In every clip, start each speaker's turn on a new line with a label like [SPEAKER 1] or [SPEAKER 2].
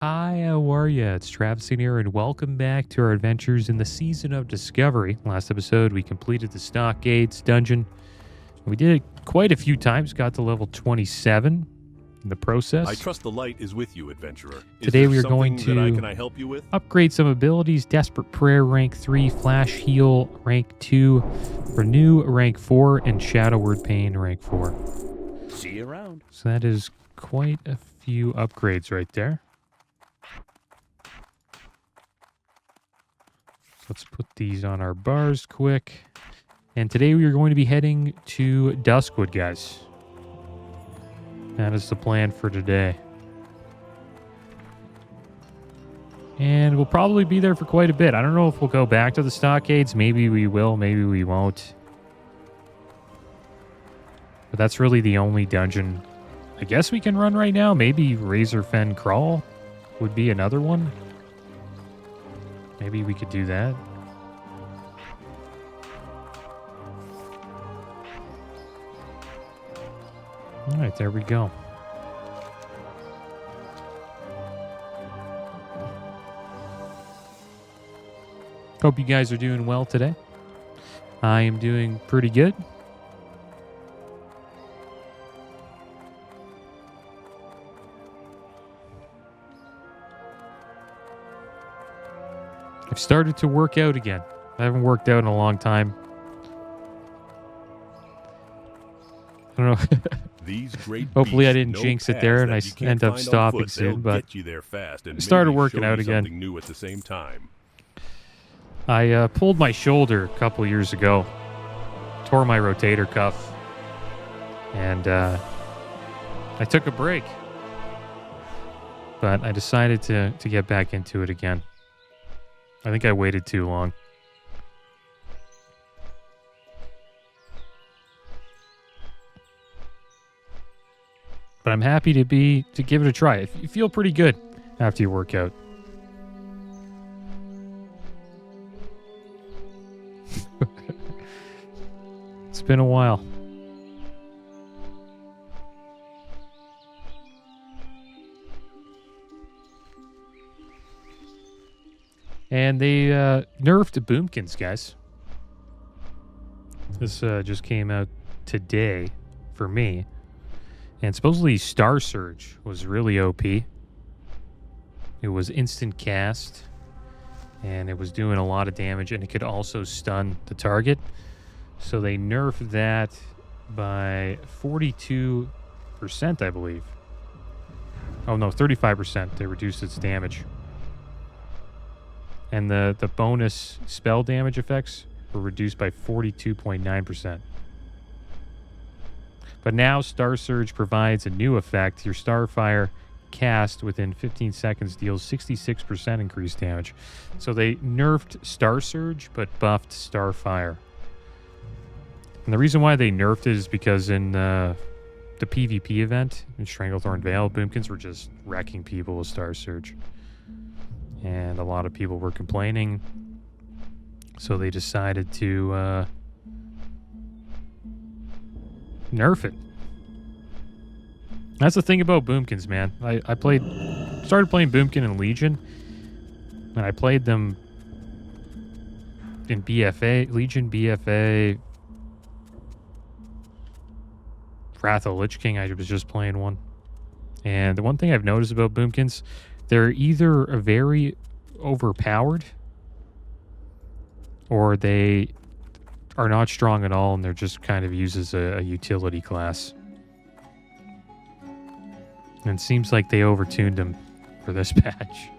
[SPEAKER 1] Hi, how are ya? It's Traviseen here, and welcome back to our adventures in the Season of Discovery. Last episode, we completed the Stockades dungeon. We did it quite a few times, got to level 27 in the process.
[SPEAKER 2] I trust the light is with you, adventurer.
[SPEAKER 1] Today we are going
[SPEAKER 2] something that
[SPEAKER 1] to
[SPEAKER 2] can I help you with?
[SPEAKER 1] upgrade some abilities. Desperate Prayer, rank 3, Flash Heal, rank 2, Renew, rank 4, and Shadow Word Pain, rank 4.
[SPEAKER 2] See you around.
[SPEAKER 1] So that is quite a few upgrades right there. Let's put these on our bars quick. And today we are going to be heading to Duskwood, guys. That is the plan for today. And we'll probably be there for quite a bit. I don't know if we'll go back to the Stockades. Maybe we will, maybe we won't. But that's really the only dungeon I guess we can run right now. Maybe Razorfen Crawl would be another one. Maybe we could do that. All right, there we go. Hope you guys are doing well today. I am doing pretty good. I've started to work out again. I haven't worked out in a long time. I don't know.
[SPEAKER 2] These great
[SPEAKER 1] Hopefully I
[SPEAKER 2] beasts
[SPEAKER 1] didn't
[SPEAKER 2] know
[SPEAKER 1] jinx it
[SPEAKER 2] paths
[SPEAKER 1] there and
[SPEAKER 2] that
[SPEAKER 1] I
[SPEAKER 2] you can't
[SPEAKER 1] end up
[SPEAKER 2] find on
[SPEAKER 1] stopping
[SPEAKER 2] foot.
[SPEAKER 1] soon,
[SPEAKER 2] They'll
[SPEAKER 1] but
[SPEAKER 2] get you there fast and
[SPEAKER 1] I started
[SPEAKER 2] maybe
[SPEAKER 1] working
[SPEAKER 2] show
[SPEAKER 1] out
[SPEAKER 2] you
[SPEAKER 1] again.
[SPEAKER 2] something new at the same time.
[SPEAKER 1] I pulled my shoulder a couple years ago, tore my rotator cuff, and I took a break. But I decided to get back into it again. I think I waited too long. But I'm happy to give it a try. You feel pretty good after you work out. It's been a while. And they nerfed Boomkins, guys. This just came out today for me. And supposedly Star Surge was really OP. It was instant cast. And it was doing a lot of damage. And it could also stun the target. So they nerfed that by 42%, I believe. Oh no, 35%. They reduced its damage. And the bonus spell damage effects were reduced by 42.9%. But now Star Surge provides a new effect. Your Starfire cast within 15 seconds deals 66% increased damage. So they nerfed Star Surge but buffed Starfire. And the reason why they nerfed it is because in the PvP event in Stranglethorn Vale, Boomkins were just wrecking people with Star Surge. And a lot of people were complaining. So they decided to nerf it. That's the thing about Boomkins, man. I started playing Boomkin in Legion. And I played them in BFA, Legion, BFA, Wrath of Lich King. I was just playing one. And the one thing I've noticed about Boomkins, they're either very overpowered or they are not strong at all and they're just kind of used as a utility class. And it seems like they overtuned them for this patch.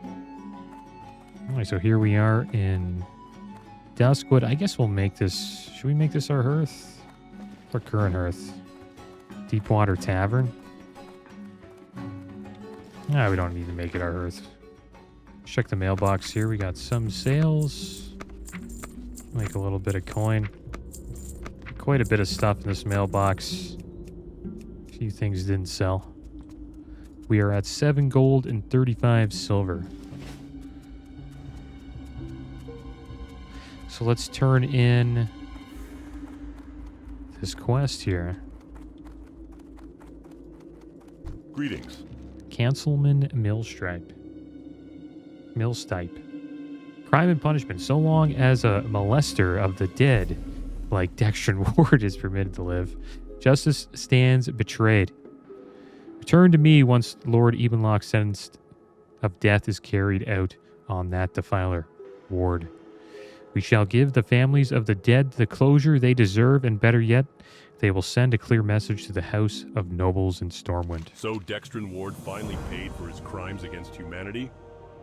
[SPEAKER 1] Alright, so here we are in Duskwood. I guess we'll make this... Should we make this our hearth? Our current hearth. Deepwater Tavern. Nah, we don't need to make it our hearth. Check the mailbox here. We got some sales. Make a little bit of coin. Quite a bit of stuff in this mailbox. A few things didn't sell. We are at 7 gold and 35 silver. So let's turn in this quest here.
[SPEAKER 2] Greetings.
[SPEAKER 1] Cancelman Millstripe. Millstipe. Crime and punishment. So long as a molester of the dead, like Dextrin Ward, is permitted to live, justice stands betrayed. Return to me once Lord Ebenlock's sentence of death is carried out on that defiler, Ward. We shall give the families of the dead the closure they deserve, and better yet, they will send a clear message to the House of Nobles in Stormwind.
[SPEAKER 2] So Dextrin Ward finally paid for his crimes against humanity?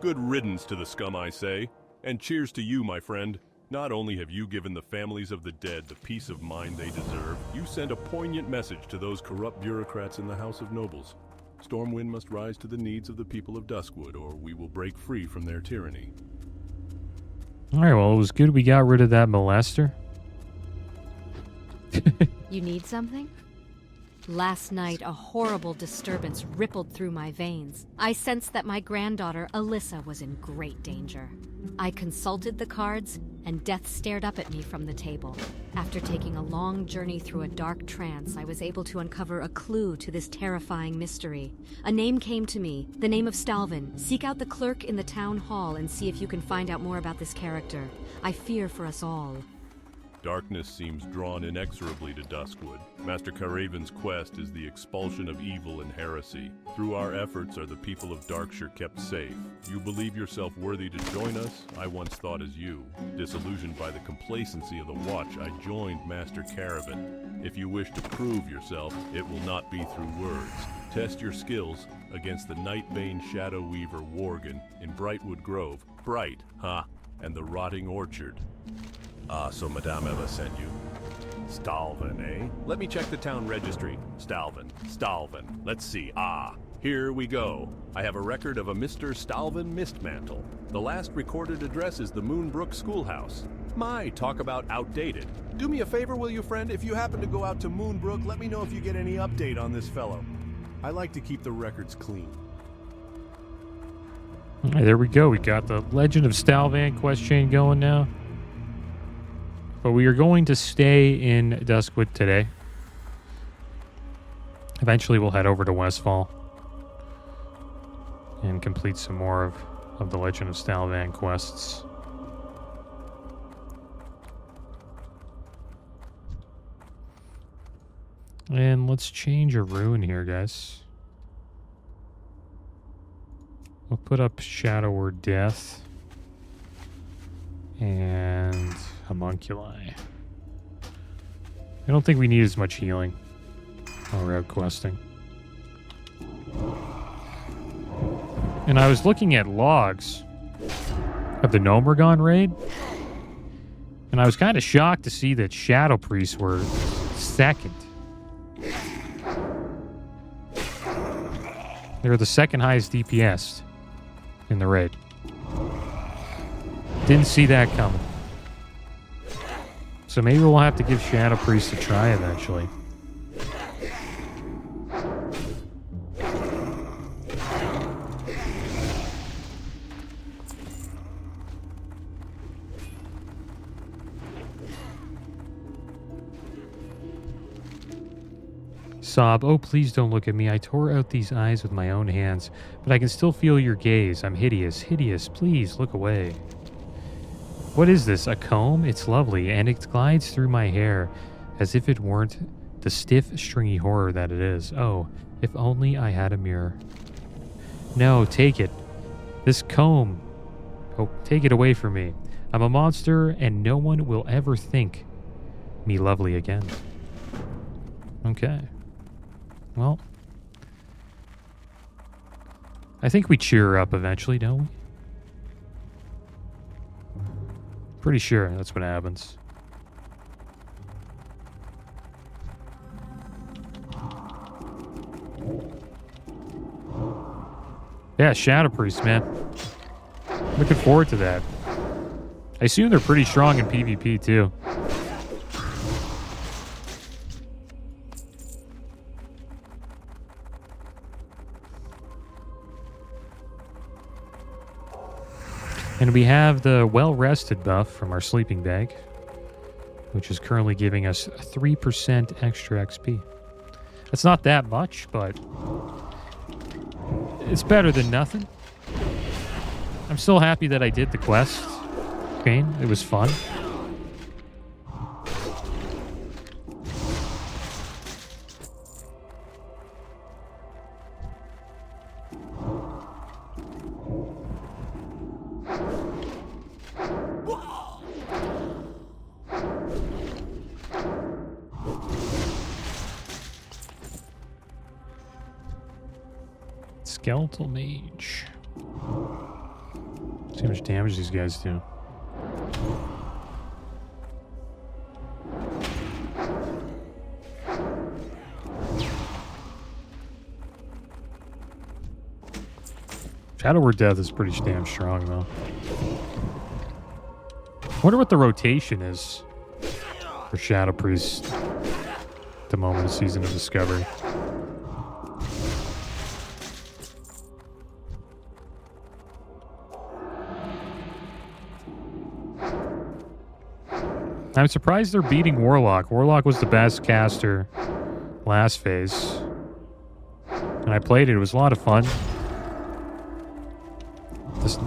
[SPEAKER 2] Good riddance to the scum, I say. And cheers to you, my friend. Not only have you given the families of the dead the peace of mind they deserve, you send a poignant message to those corrupt bureaucrats in the House of Nobles. Stormwind must rise to the needs of the people of Duskwood, or we will break free from their tyranny.
[SPEAKER 1] Alright, well, it was good we got rid of that molester.
[SPEAKER 3] You need something? Last night, a horrible disturbance rippled through my veins. I sensed that my granddaughter, Alyssa, was in great danger. I consulted the cards, and death stared up at me from the table. After taking a long journey through a dark trance, I was able to uncover a clue to this terrifying mystery. A name came to me, the name of Stalvin. Seek out the clerk in the town hall and see if you can find out more about this character. I fear for us all.
[SPEAKER 2] Darkness seems drawn inexorably to Duskwood. Master Caraven's quest is the expulsion of evil and heresy. Through our efforts are the people of Darkshire kept safe. You believe yourself worthy to join us? I once thought as you. Disillusioned by the complacency of the Watch, I joined Master Caraven. If you wish to prove yourself, it will not be through words. Test your skills against the Nightbane Shadow Weaver Worgen in Brightwood Grove. Bright, huh? And the Rotting Orchard. Ah, so Madame Eva sent you. Stalvin, eh? Let me check the town registry. Stalvin. Let's see. Ah, here we go. I have a record of a Mr. Stalvin Mistmantle. The last recorded address is the Moonbrook Schoolhouse. My, talk about outdated. Do me a favor, will you, friend? If you happen to go out to Moonbrook, let me know if you get any update on this fellow. I like to keep the records clean.
[SPEAKER 1] All right, there we go. We got the Legend of Stalvan quest chain going now. But we are going to stay in Duskwood today. Eventually we'll head over to Westfall and complete some more of the Legend of Stalvan quests. And let's change a rune here, guys. We'll put up Shadow or Death. And Homunculi. I don't think we need as much healing while we're out questing. And I was looking at logs of the Gnomeregan raid, and I was kind of shocked to see that Shadow Priests were second. They were the second highest DPS in the raid. Didn't see that coming. So maybe we'll have to give Shadow Priest a try eventually. Sob, oh please don't look at me. I tore out these eyes with my own hands, but I can still feel your gaze. I'm hideous, hideous. Please look away. What is this, a comb? It's lovely, and it glides through my hair as if it weren't the stiff, stringy horror that it is. Oh, if only I had a mirror. No, take it. This comb. Oh, take it away from me. I'm a monster, and no one will ever think me lovely again. Okay. Well, I think we cheer her up eventually, don't we? Pretty sure that's what happens. Yeah, Shadow Priest, man. Looking forward to that. I assume they're pretty strong in PvP, too. And we have the well-rested buff from our sleeping bag, which is currently giving us 3% extra XP. That's not that much, but it's better than nothing. I'm still happy that I did the quest. Okay, it was fun. Skeletal Mage. See how much damage these guys do. Shadow Word Death is pretty damn strong, though. I wonder what the rotation is for Shadow Priest at the moment of Season of Discovery. I'm surprised they're beating Warlock. Warlock was the best caster last phase. And I played it. It was a lot of fun.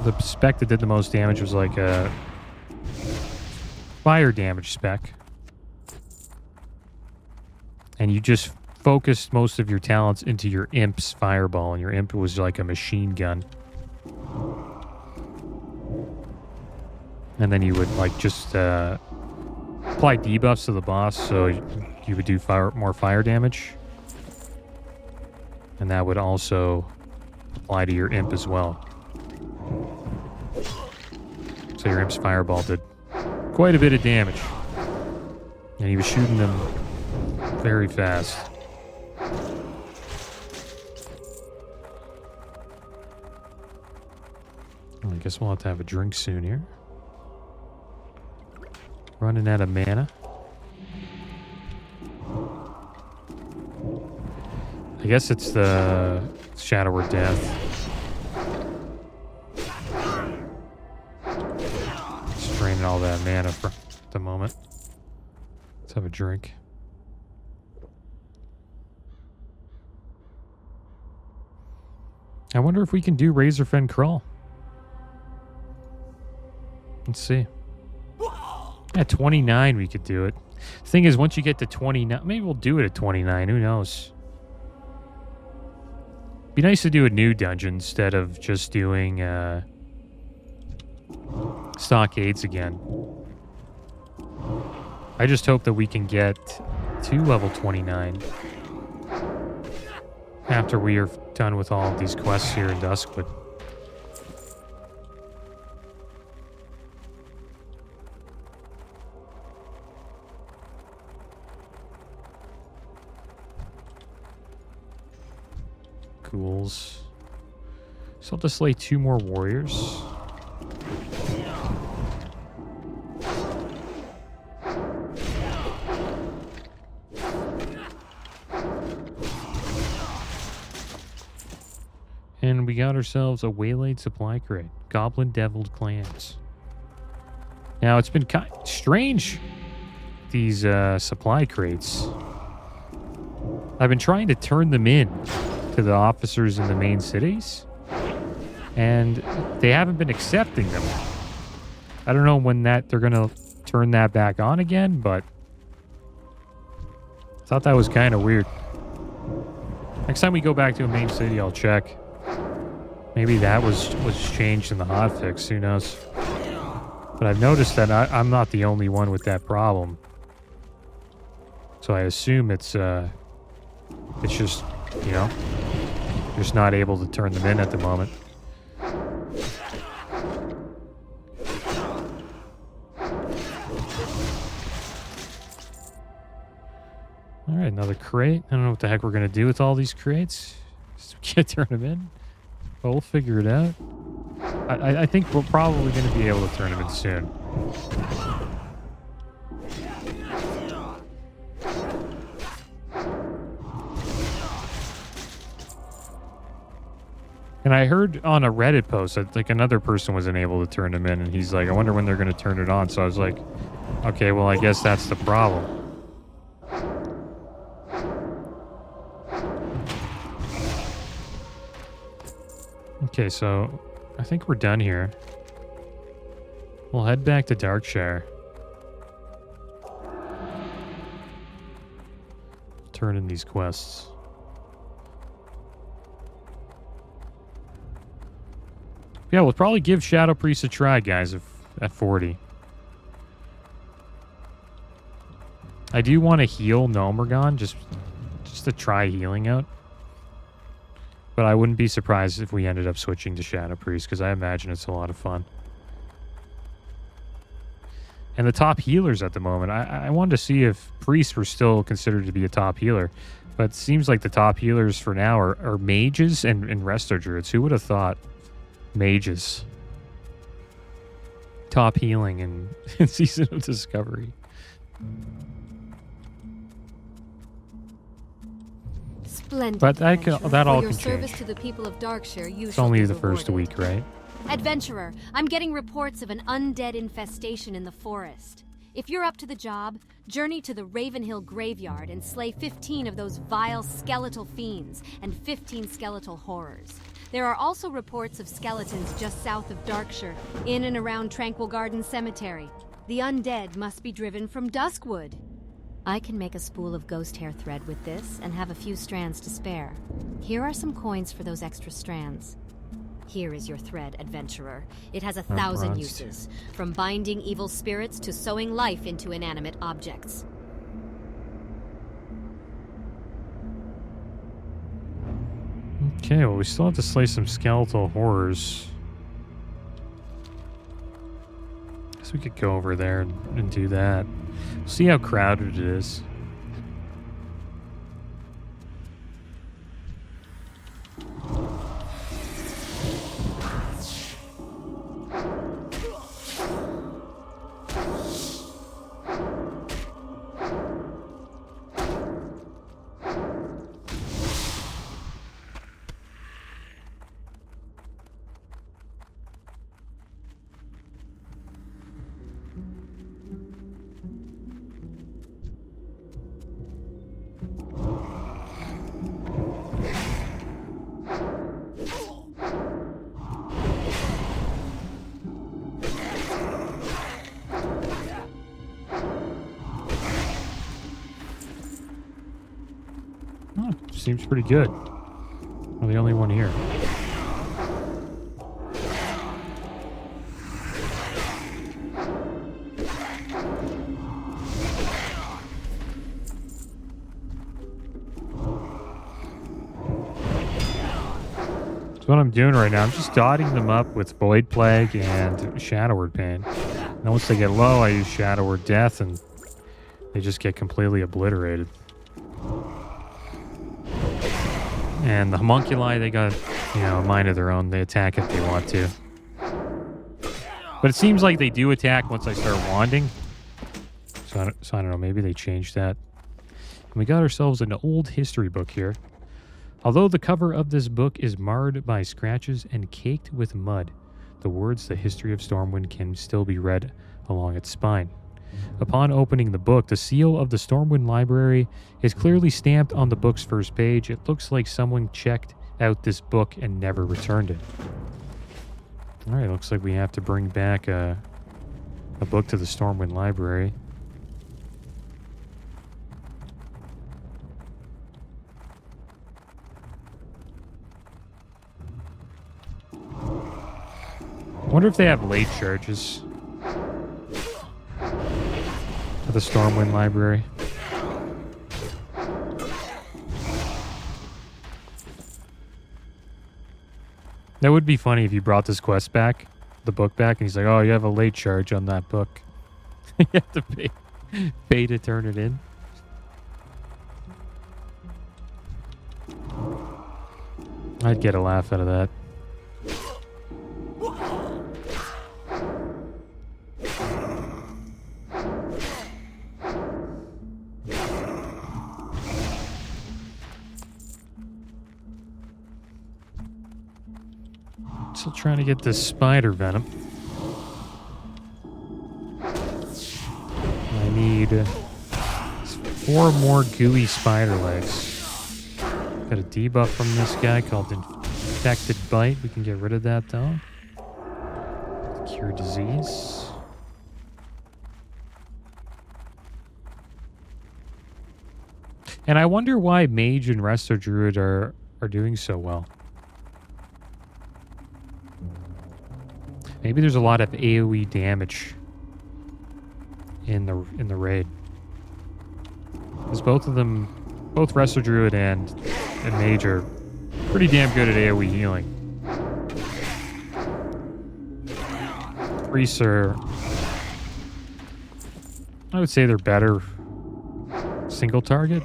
[SPEAKER 1] The spec that did the most damage was like a fire damage spec. And you just focused most of your talents into your Imp's fireball. And your Imp was like a machine gun. And then you would like just... apply debuffs to the boss, so you would do more fire damage. And that would also apply to your Imp as well. So your Imp's fireball did quite a bit of damage. And he was shooting them very fast. Well, I guess we'll have to have a drink soon here. Running out of mana. I guess it's the Shadow Word Death. Just draining all that mana for the moment. Let's have a drink. I wonder if we can do Razorfen Crawl. Let's see. At 29, we could do it. Thing is, once you get to 29, maybe we'll do it at 29. Who knows? Be nice to do a new dungeon instead of just doing stockades again. I just hope that we can get to level 29 after we are done with all of these quests here in Duskwood. Ghouls. So I'll just slay 2 more warriors. And we got ourselves a waylaid supply crate. Goblin Deviled Clams. Now, it's been kind of strange, these supply crates. I've been trying to turn them in to the officers in the main cities, and they haven't been accepting them. I don't know when they're going to turn that back on again, but I thought that was kind of weird. Next time we go back to a main city, I'll check. Maybe that was changed in the hotfix. Who knows? But I've noticed that I'm not the only one with that problem. So I assume it's just, you know, just not able to turn them in at the moment. All right, another crate. I don't know what the heck we're going to do with all these crates. Just can't turn them in. But we'll figure it out. I think we're probably going to be able to turn them in soon. And I heard on a Reddit post that like another person wasn't able to turn them in, and he's like, I wonder when they're going to turn it on. So I was like, okay, well, I guess that's the problem. Okay, so I think we're done here. We'll head back to Darkshire. Turn in these quests. Yeah, we'll probably give Shadow Priest a try, guys, at 40. I do want to heal Nomergon, just to try healing out. But I wouldn't be surprised if we ended up switching to Shadow Priest, because I imagine it's a lot of fun. And the top healers at the moment, I wanted to see if priests were still considered to be a top healer. But it seems like the top healers for now are mages and resto druids. Who would have thought mages? Top healing in Season of Discovery.
[SPEAKER 3] Splendid.
[SPEAKER 1] But that all
[SPEAKER 3] your
[SPEAKER 1] can
[SPEAKER 3] service
[SPEAKER 1] change.
[SPEAKER 3] to the people of Darkshire,
[SPEAKER 1] It's only the first week, right?
[SPEAKER 3] Adventurer, I'm getting reports of an undead infestation in the forest. If you're up to the job, journey to the Ravenhill graveyard and slay 15 of those vile skeletal fiends and 15 skeletal horrors. There are also reports of skeletons just south of Darkshire, in and around Tranquil Garden Cemetery. The undead must be driven from Duskwood. I can make a spool of ghost hair thread with this and have a few strands to spare. Here are some coins for those extra strands. Here is your thread, adventurer. It has 1,000 uses, from binding evil spirits to sewing life into inanimate objects.
[SPEAKER 1] Okay, well, we still have to slay some skeletal horrors. Guess we could go over there and do that. See how crowded it is. Seems pretty good. I'm the only one here. So what I'm doing right now, I'm just dotting them up with Void Plague and Shadow Word Pain. And once they get low, I use Shadow Word Death, and they just get completely obliterated. And the homunculi, they got, a mind of their own. They attack if they want to. But it seems like they do attack once I start wanding. So I don't know, maybe they changed that. And we got ourselves an old history book here. Although the cover of this book is marred by scratches and caked with mud, the words "The History of Stormwind" can still be read along its spine. Upon opening the book, the seal of the Stormwind Library is clearly stamped on the book's first page. It looks like someone checked out this book and never returned it. Alright, looks like we have to bring back a book to the Stormwind Library. I wonder if they have late charges to the Stormwind Library. That would be funny if you brought this quest back, the book back, and he's like, "Oh, you have a late charge on that book." You have to pay to turn it in. I'd get a laugh out of that. Still trying to get this spider venom. I need 4 more gooey spider legs. Got a debuff from this guy called Infected Bite. We can get rid of that though. Cure disease. And I wonder why Mage and Resto Druid are doing so well. Maybe there's a lot of AoE damage in the raid. Because both Resto Druid and Mage are pretty damn good at AoE healing. Priests are, I would say they're better single target.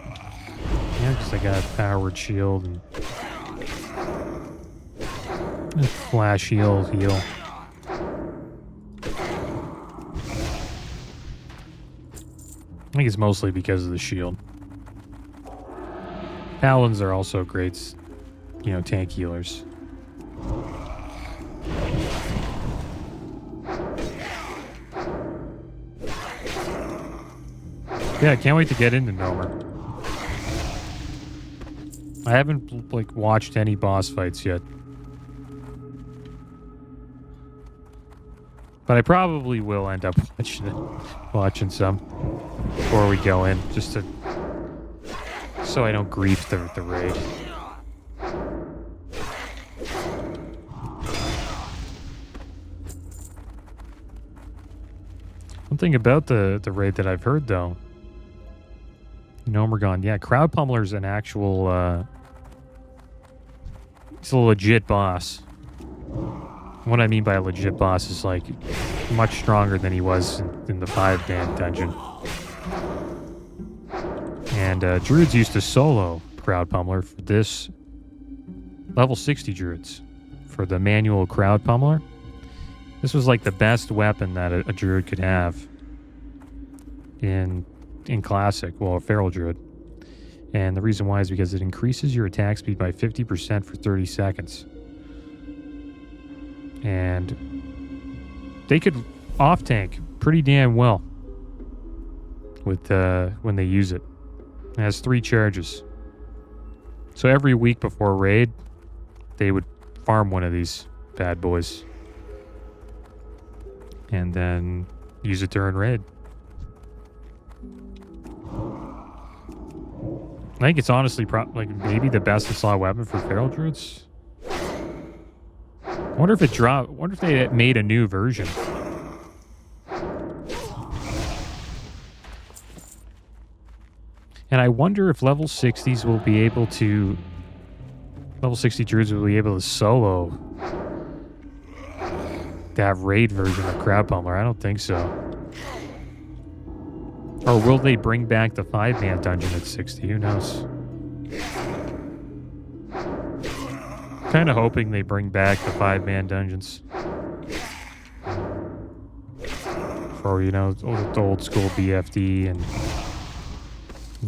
[SPEAKER 1] Yeah, because they got powered shield and flash heal. I think it's mostly because of the shield. Paladins are also great, tank healers. Yeah, I can't wait to get into Nomer. I haven't watched any boss fights yet. But I probably will end up watching some before we go in, just so I don't grief the raid. One thing about the raid that I've heard though, Nomergon, yeah, Crowd Pummeler's an actual, it's a legit boss. What I mean by a legit boss is much stronger than he was in the 5-man dungeon. And Druids used to solo Crowd Pummeler for this level 60 Druids for the manual Crowd Pummeler. This was the best weapon that a Druid could have in Classic, a Feral Druid. And the reason why is because it increases your attack speed by 50% for 30 seconds. And they could off-tank pretty damn well with when they use it. It has 3 charges. So every week before raid, they would farm one of these bad boys. And then use it during raid. I think it's honestly maybe the best assault weapon for Feral Druids. I wonder if it dropped. Wonder if they made a new version. And I wonder if level 60s will be able to. Level 60 Druids will be able to solo that raid version of Crowd Pummeler. I don't think so. Or will they bring back the 5-man dungeon at 60? Who knows? Kind of hoping they bring back the 5-man dungeons. For, the old school BFD and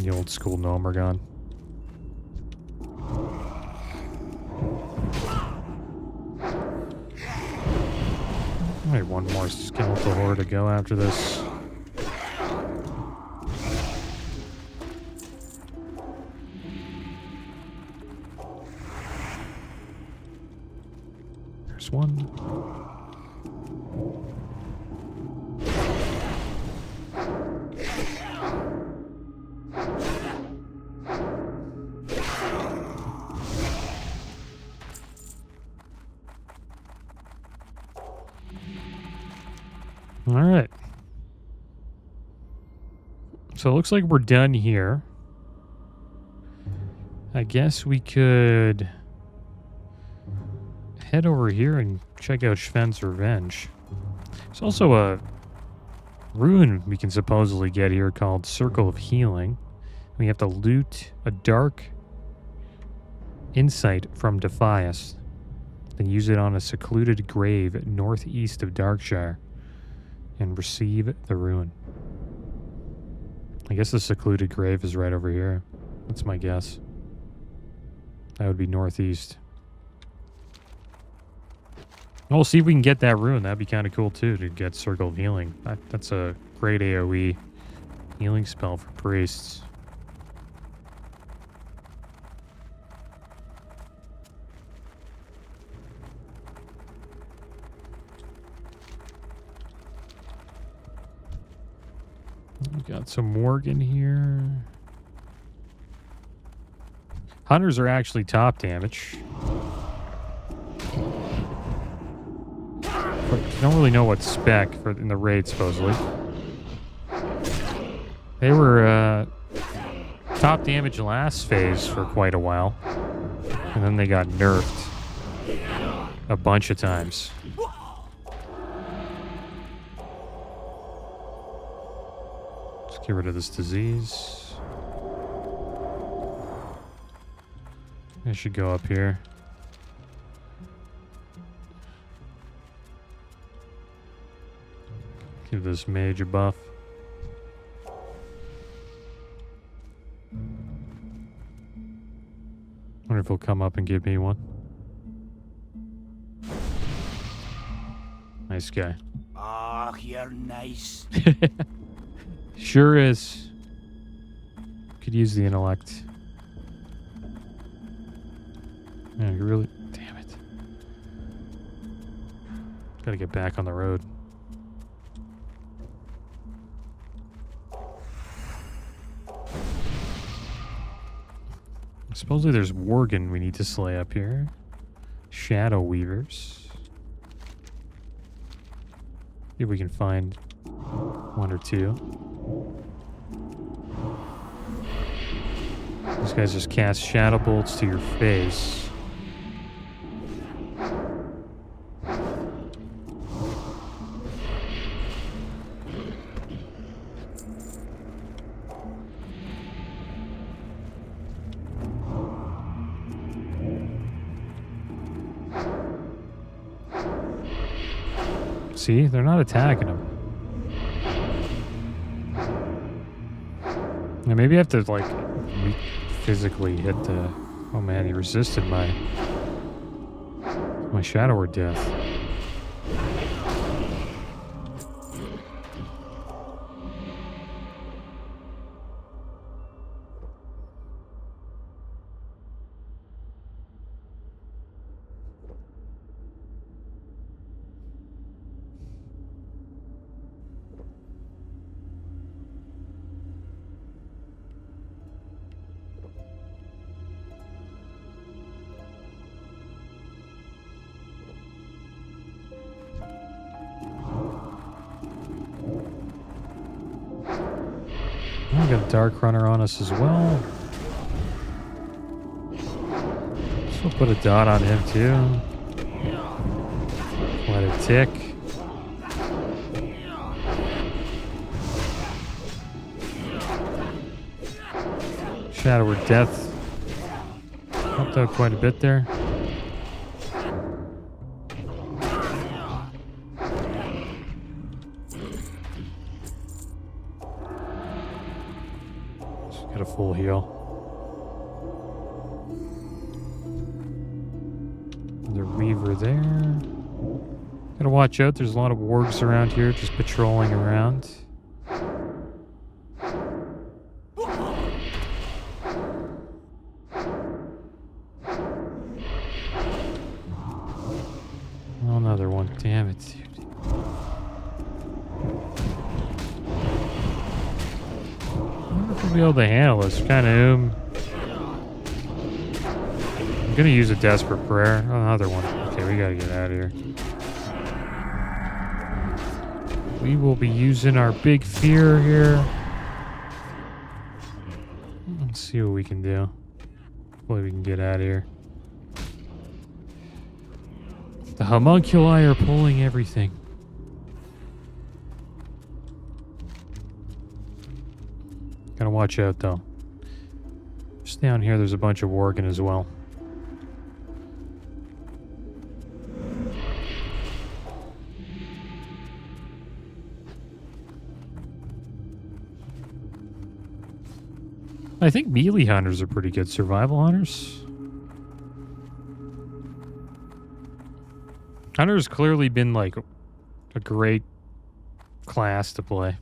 [SPEAKER 1] the old school Nomergon. Alright, one more skeletal horde to go after this. There's one. All right. So it looks like we're done here. I guess we could head over here and check out Schven's Revenge. There's also a rune we can supposedly get here called Circle of Healing. We have to loot a dark insight from Defias, then use it on a secluded grave northeast of Darkshire and receive the rune. I guess the secluded grave is right over here. That's my guess. That would be northeast. We'll see if we can get that rune. That'd be kind of cool too, to get Circle of Healing. That's a great AoE healing spell for priests. We got some Morgan here. Hunters are actually top damage. But you don't really know what spec for in the raid, supposedly. They were top damage last phase for quite a while. And then they got nerfed a bunch of times. Let's get rid of this disease. I should go up here. Give this mage a buff. Wonder if he'll come up and give me one. Nice guy.
[SPEAKER 4] Ah, you're nice.
[SPEAKER 1] Sure is. Could use the intellect. Yeah, you really... Damn it. Gotta get back on the road. Supposedly there's Worgen we need to slay up here. Shadow Weavers. See if we can find one or two. These guys just cast shadow bolts to your face. See, they're not attacking him. Now maybe I have to like physically hit the... Oh man, he resisted my Shadow or Death. We got a Dark Runner on us as well. So we'll put a dot on him too. Let it tick. Shadow or Death helped out quite a bit there. Got a full heal. Another Weaver there. Gotta watch out, there's a lot of wargs around here just patrolling around. Oh, another one. Damn it, dude. We'll be able to handle this. Kind of. I'm gonna use a Desperate Prayer. Oh, another one. Okay, we gotta get out of here. We will be using our Big Fear here. Let's see what we can do. Hopefully we can get out of here. The homunculi are pulling everything. Gotta watch out though. Just down here there's a bunch of Worgen as well. I think melee hunters are pretty good survival hunters. Hunter's clearly been like a great class to play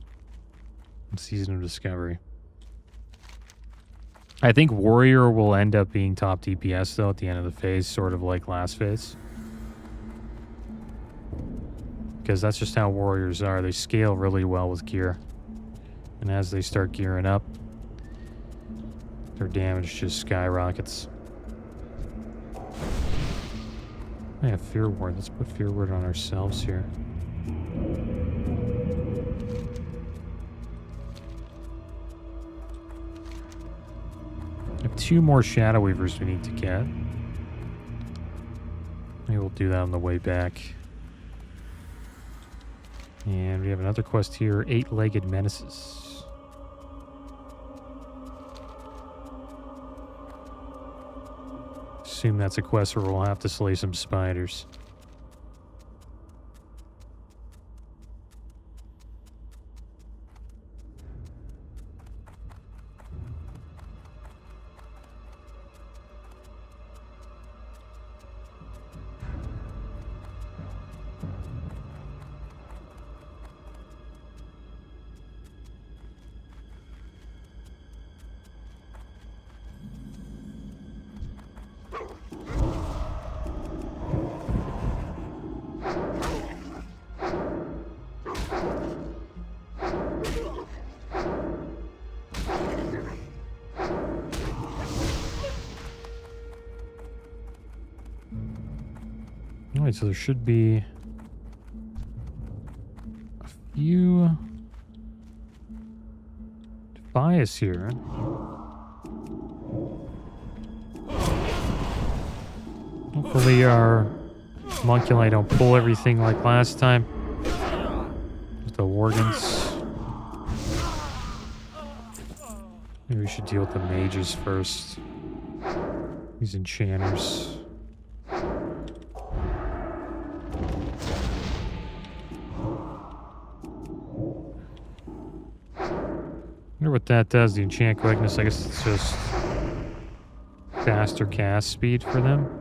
[SPEAKER 1] in Season of Discovery. I think Warrior will end up being top DPS though at the end of the phase, sort of like last phase. Because that's just how Warriors are. They scale really well with gear. And as they start gearing up, their damage just skyrockets. I have Fear Ward. Let's put Fear Ward on ourselves here. We have 2 more Shadow Weavers we need to get. Maybe we'll do that on the way back. And we have another quest here, 8-Legged Menaces. Assume that's a quest where we'll have to slay some spiders. Alright, so there should be a few bias here. Hopefully our Homunculi don't pull everything like last time with the Worgens. Maybe we should deal with the mages first. These enchanters. Wonder what that does, the enchant quickness. I guess it's just faster cast speed for them.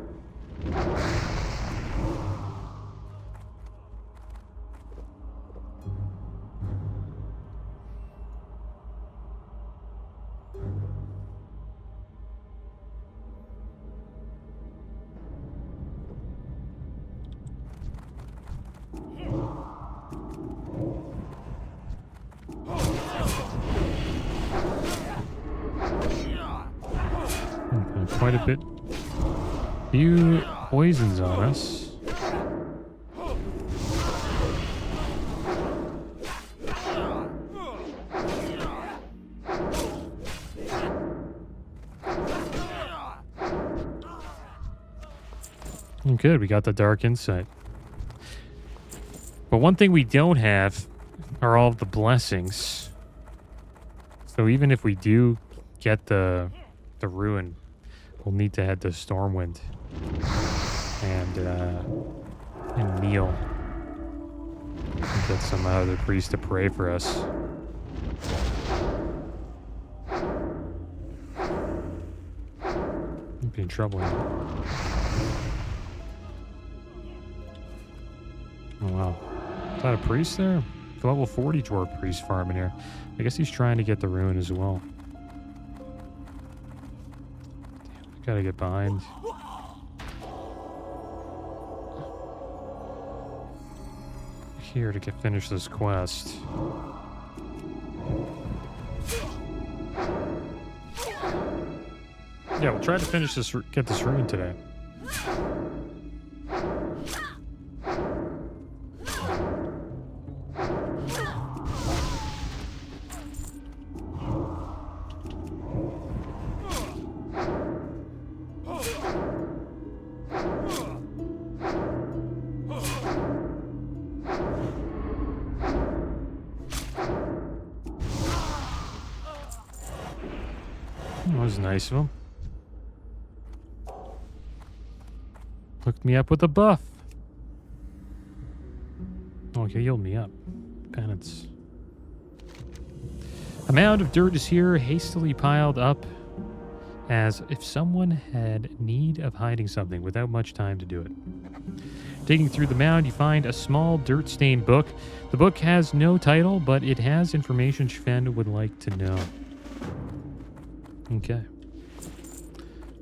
[SPEAKER 1] Quite a bit. Few poisons on us. Good, we got the Dark Insight. But one thing we don't have are all of the blessings. So even if we do get the Ruin, we'll need to head to Stormwind and kneel and get some other priest to pray for us. We'd be in trouble here. Oh wow. Is that a priest there? Level 40 dwarf priest farming here. I guess he's trying to get the Ruin as well. Gotta get behind. Here to finish this quest. Yeah, we'll try to finish this, get this Ruin today. That was nice of him. Hooked me up with a buff. Oh, he healed me up. Penance. A mound of dirt is here, hastily piled up, as if someone had need of hiding something without much time to do it. Digging through the mound, you find a small dirt-stained book. The book has no title, but it has information Sven would like to know. Okay. So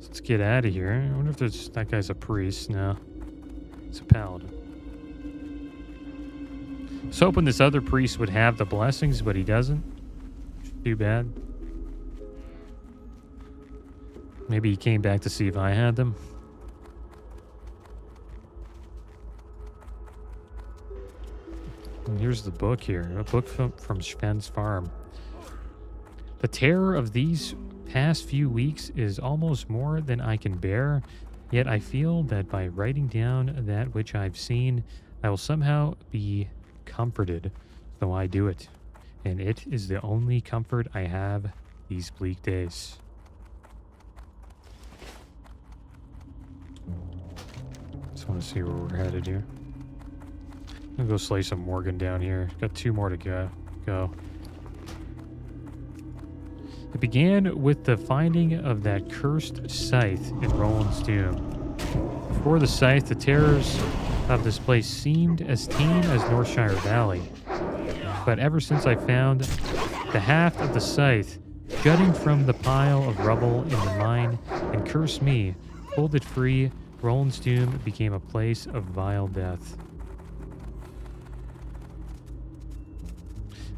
[SPEAKER 1] let's get out of here. I wonder if that guy's a priest. No. It's a paladin. I was hoping this other priest would have the blessings, but he doesn't. Too bad. Maybe he came back to see if I had them. And here's the book here. A book from Sven's farm. The terror of these past few weeks is almost more than I can bear, yet I feel that by writing down that which I've seen, I will somehow be comforted, so I do it. And it is the only comfort I have these bleak days. Just want to see where we're headed here. I'm gonna go slay some Morgan down here. Got 2 more to go. It began with the finding of that cursed scythe in Roland's Doom. Before the scythe, the terrors of this place seemed as tame as Northshire Valley. But ever since I found the haft of the scythe jutting from the pile of rubble in the mine and cursed me, pulled it free, Roland's Doom became a place of vile death.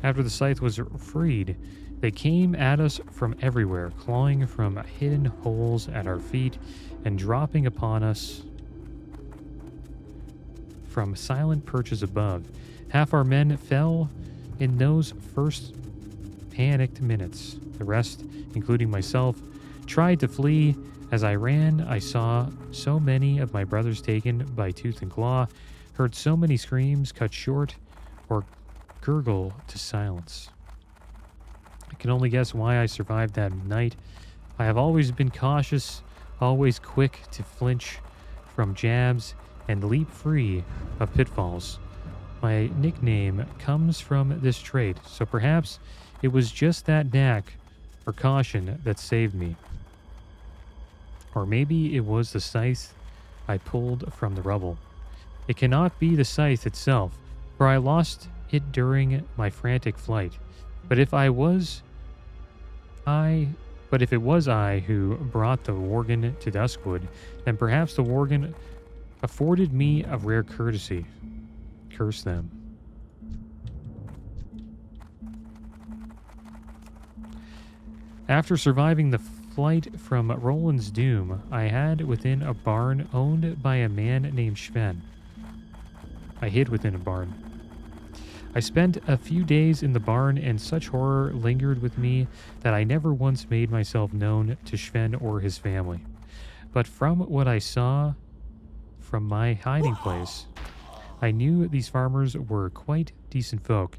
[SPEAKER 1] After the scythe was freed, they came at us from everywhere, clawing from hidden holes at our feet and dropping upon us from silent perches above. Half our men fell in those first panicked minutes. The rest, including myself, tried to flee. As I ran, I saw so many of my brothers taken by tooth and claw, heard so many screams cut short or gurgle to silence. I can only guess why I survived that night. I have always been cautious, always quick to flinch from jabs and leap free of pitfalls. My nickname comes from this trait, so perhaps it was just that knack or caution that saved me. Or maybe it was the scythe I pulled from the rubble. It cannot be the scythe itself, for I lost it during my frantic flight. But if it was I who brought the Worgen to Duskwood, then perhaps the Worgen afforded me a rare courtesy. Curse them. After surviving the flight from Roland's Doom, I hid within a barn owned by a man named Sven. I spent a few days in the barn, and such horror lingered with me that I never once made myself known to Sven or his family. But from what I saw from my hiding place, I knew these farmers were quite decent folk.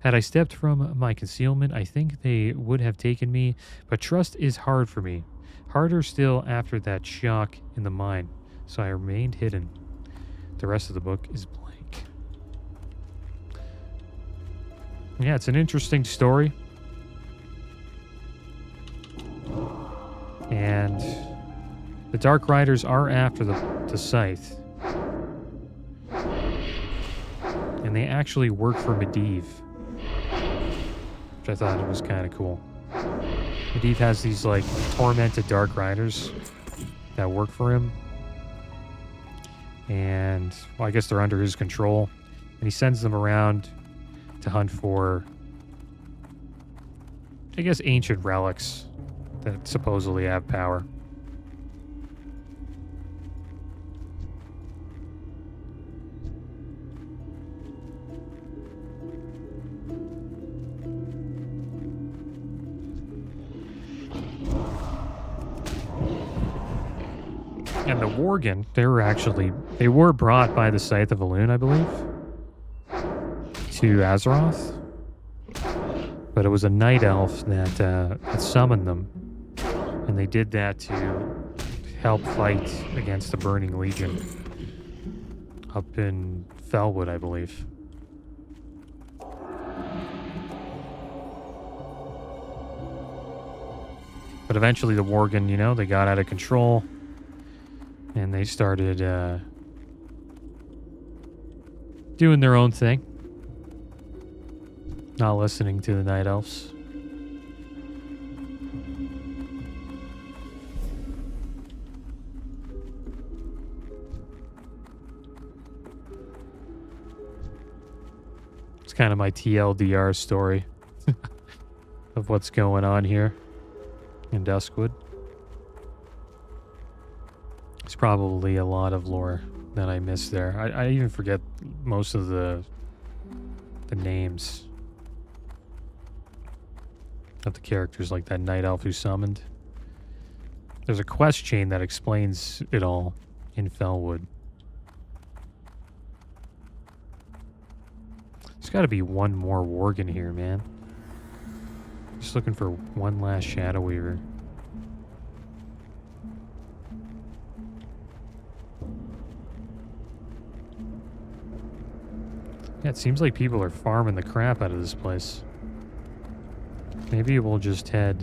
[SPEAKER 1] Had I stepped from my concealment, I think they would have taken me, but trust is hard for me. Harder still after that shock in the mine, so I remained hidden. The rest of the book is blank. Yeah, it's an interesting story. And the Dark Riders are after the scythe. And they actually work for Medivh, which I thought it was kind of cool. Medivh has these like tormented Dark Riders that work for him. And well, I guess they're under his control. And he sends them around to hunt for, I guess, ancient relics that supposedly have power. And the Worgen, they were brought by the Scythe of Elune, I believe, to Azeroth. But it was a night elf that summoned them. And they did that to help fight against the Burning Legion up in Felwood, I believe. But eventually the Worgen, you know, they got out of control. And they started doing their own thing. Not listening to the Night Elves. It's kind of my TLDR story. of what's going on here in Duskwood. There's probably a lot of lore that I missed there. I even forget most of the names of the characters, like that night elf who summoned. There's a quest chain that explains it all in Felwood. There's got to be one more Worgen here, man. Just looking for one last Shadow Weaver. Yeah, it seems like people are farming the crap out of this place. Maybe we'll just head,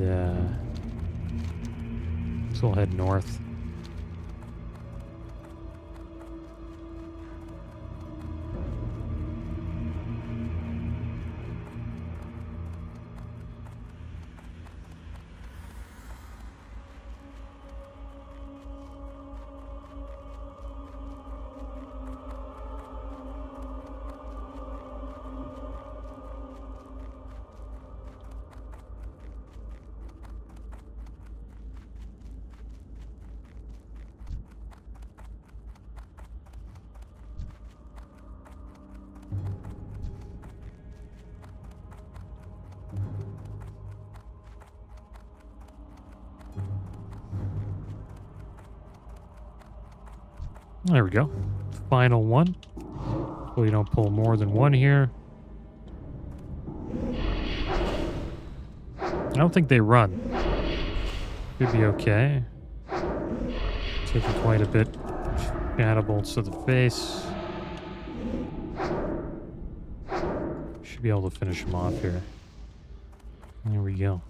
[SPEAKER 1] we'll head north. There we go. Final one. So we don't pull more than one here. I don't think they run. Should be okay. Taking quite a bit. Shadow bolts to the face. Should be able to finish them off here. There we go.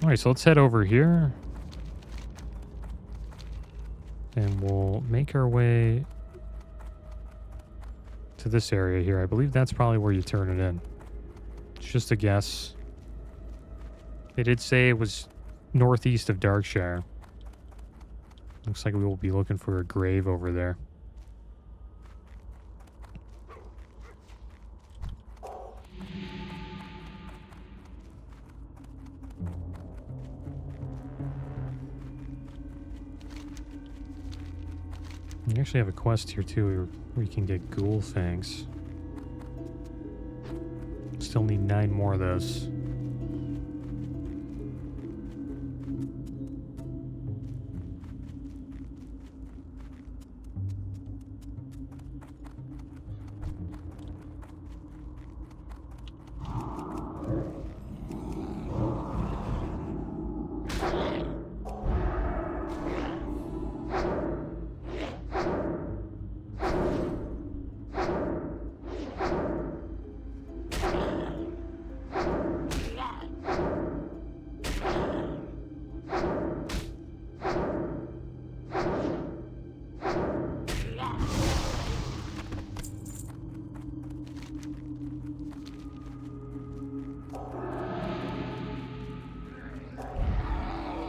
[SPEAKER 1] Alright, so let's head over here. And we'll make our way to this area here. I believe that's probably where you turn it in. It's just a guess. They did say it was northeast of Darkshire. Looks like we will be looking for a grave over there. We actually have a quest here too where we can get ghoul fangs. Still need 9 more of those.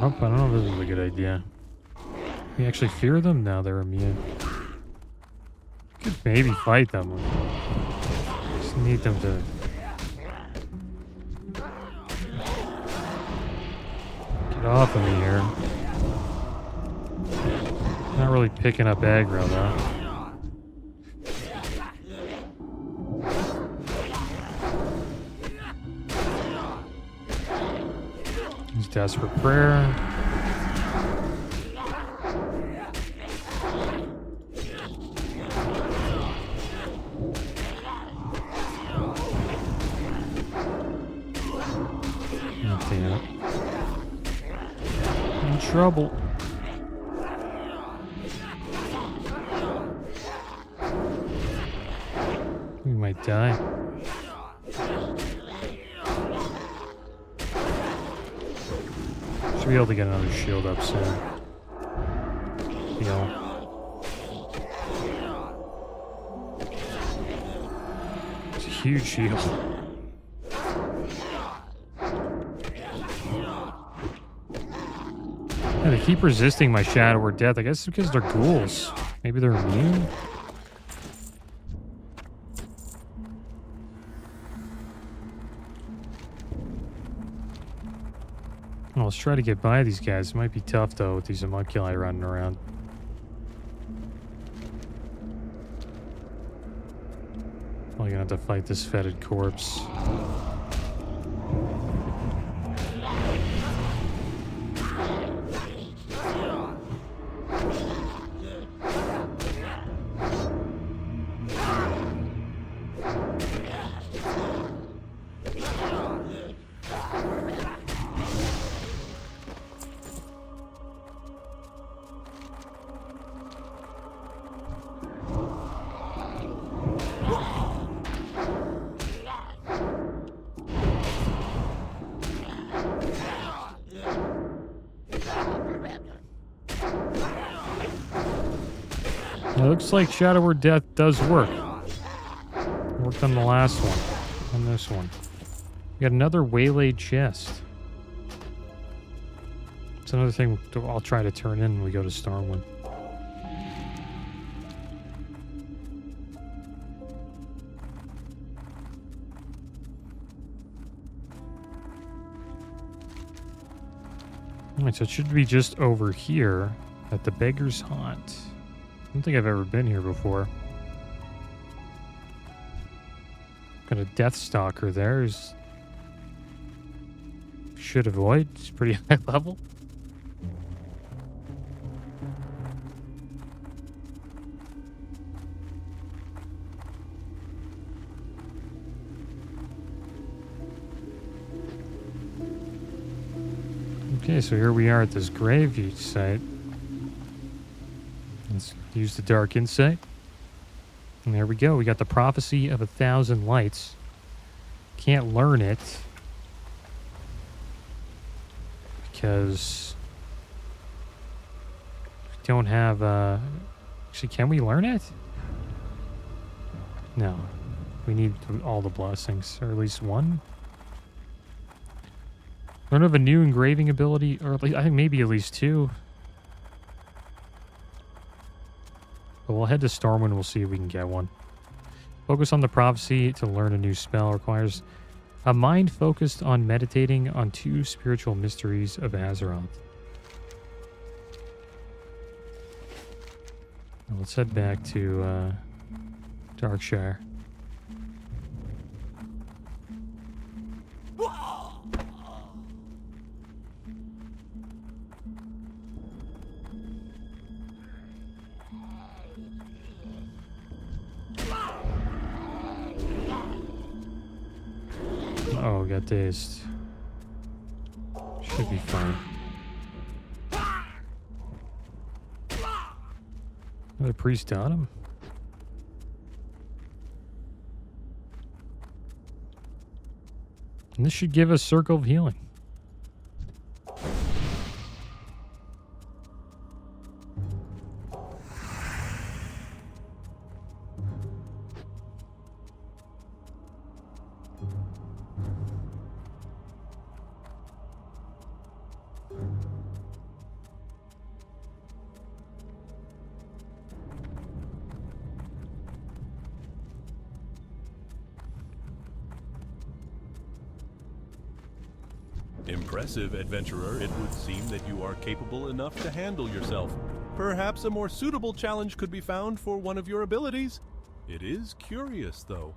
[SPEAKER 1] Oh, I don't know if this is a good idea. We actually fear them? No, they're immune. Could maybe fight them. Just need them to... get off of me here. Not really picking up aggro, though. Desperate prayer. Oh, damn it. In trouble. We might die. Should be able to get another shield up soon. It's a huge shield. Yeah, they keep resisting my shadow or death. I guess it's because they're ghouls. Maybe they're immune? let's try to get by these guys. It might be tough, though, with these homunculi running around. Probably gonna have to fight this fetid corpse. It looks like Shadow Word Death does work. Worked on the last one. On this one. We got another waylaid chest. It's another thing I'll try to turn in when we go to Stormwind. Alright, so it should be just over here at the Beggar's Haunt. I don't think I've ever been here before. Got a Deathstalker there. Should avoid. It's pretty high level. Okay, so here we are at this grave site. Let's use the Dark Insight. And there we go. We got the Prophecy of 1,000 Lights. Can't learn it because we don't have... Actually, can we learn it? No. We need all the blessings, or at least one. Learn of a new engraving ability, or at least, I think maybe at least two. But we'll head to Stormwind, we'll see if we can get one. Focus on the prophecy to learn a new spell. Requires a mind focused on meditating on 2 spiritual mysteries of Azeroth. Now let's head back to Darkshire. Oh, got dazed. Should be fine. Another priest on him. And this should give us Circle of Healing.
[SPEAKER 2] Impressive, adventurer. It would seem that you are capable enough to handle yourself. Perhaps a more suitable challenge could be found for one of your abilities. It is curious, though.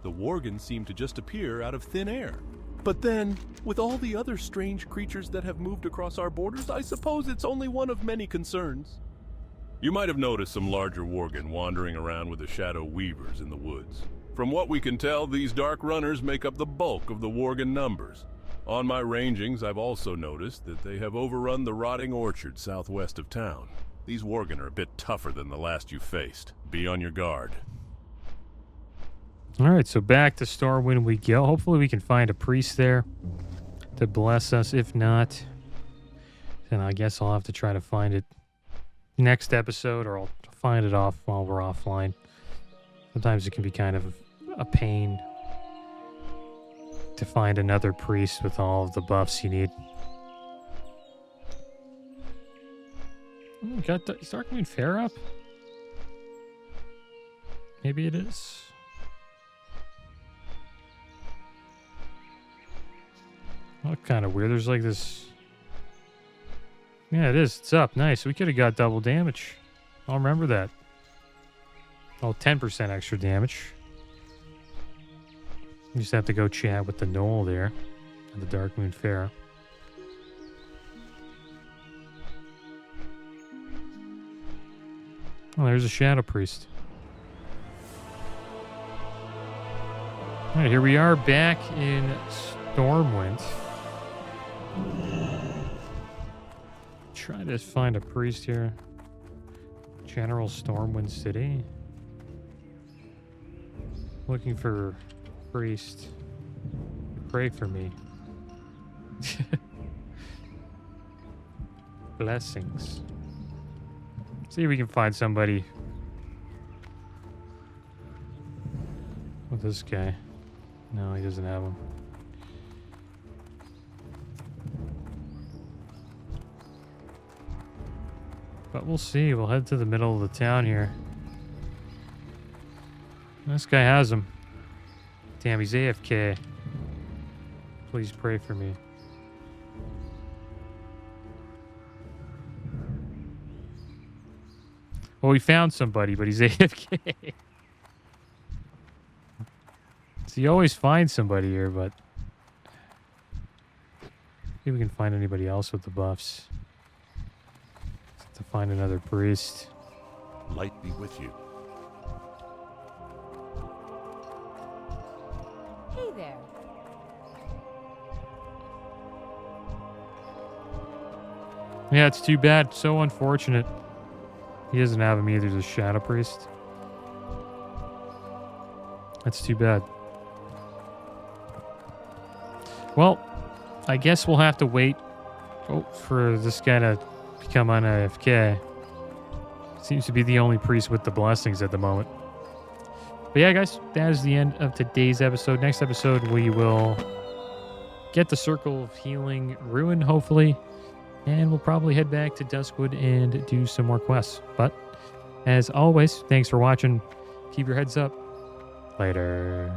[SPEAKER 2] The Worgen seem to just appear out of thin air. But then, with all the other strange creatures that have moved across our borders, I suppose it's only one of many concerns. You might have noticed some larger Worgen wandering around with the Shadow Weavers in the woods. From what we can tell, these Dark Runners make up the bulk of the Worgen numbers. On my rangings, I've also noticed that they have overrun the rotting orchard southwest of town. These Worgen are a bit tougher than the last you faced. Be on your guard.
[SPEAKER 1] Alright, so back to Stormwind we go. Hopefully we can find a priest there to bless us. If not, then I guess I'll have to try to find it next episode, or I'll find it off while we're offline. Sometimes it can be kind of a pain to find another priest with all of the buffs you need. Oh, got the Darkmoon Fair up? Maybe it is. Oh, kind of weird. There's like this Yeah, it is. It's up. Nice. We could have got double damage. I'll remember that. Oh, 10% extra damage. You just have to go chat with the Knoll there. And the Darkmoon Pharaoh. Oh, there's a Shadow Priest. Alright, here we are back in Stormwind. Try to find a priest here. General Stormwind City. Looking for priest. Pray for me. Blessings. See if we can find somebody with this guy. No, he doesn't have them. But we'll see. We'll head to the middle of the town here. This guy has him. Damn, he's AFK. Please pray for me. Well, we found somebody, but he's AFK. So you always find somebody here, but... see if we can find anybody else with the buffs. To find another priest.
[SPEAKER 2] Light be with you.
[SPEAKER 5] Hey there.
[SPEAKER 1] Yeah, it's too bad. So unfortunate. He doesn't have him either, the Shadow Priest. That's too bad. Well, I guess we'll have to wait for this guy to become on AFK. Seems to be the only priest with the blessings at the moment. But yeah, guys, that is the end of today's episode. Next episode, we will get the Circle of Healing Ruin, hopefully. And we'll probably head back to Duskwood and do some more quests. But as always, thanks for watching. Keep your heads up. Later.